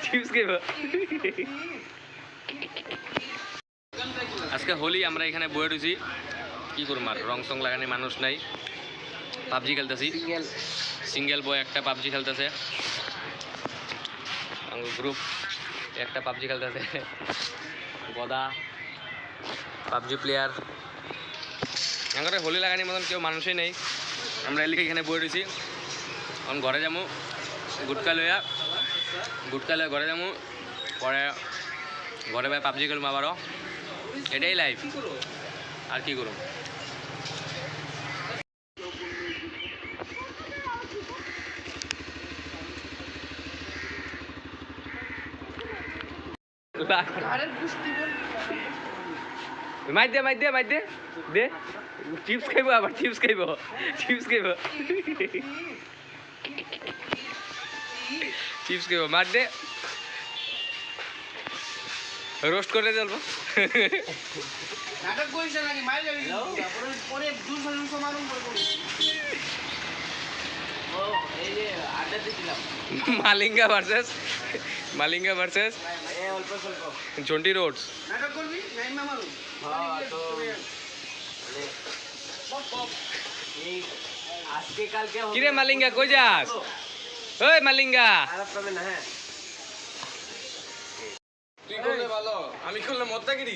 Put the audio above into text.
chips খাইব আজকে হোলি আমরা এখানে বয়ে রয়েছি কি করব আর রং সং লাগানি মানুষ নাই পাবজি খেলতেছি সিঙ্গেল বয় একটা পাবজি খেলতেছে গ্রুপ একটা পাবজি খেলতেছে গদা পাবজি প্লেয়ার এখানে হোলি লাগানির মতন কেউ মানুষই নেই আমরা এলিকে এখানে বয়ে রয়েছি এখন ঘরে যাবো গুটকা লইয়া ঘরে যাবো পরে ঘরে ভাই পাবজি খেলবো আবারও এটাই লাইফ আর কি করব মাই দে দে চিপস খাইব আবার চিপস খাইব মার দে রোস্ট করে চলবো মালিঙ্গা ভার্সেস জন্টি রোডস কিরে মালিঙ্গা কই যাস ওই মালিঙ্গা তুই করলে ভালো আমি করলে মদ্দাগিরি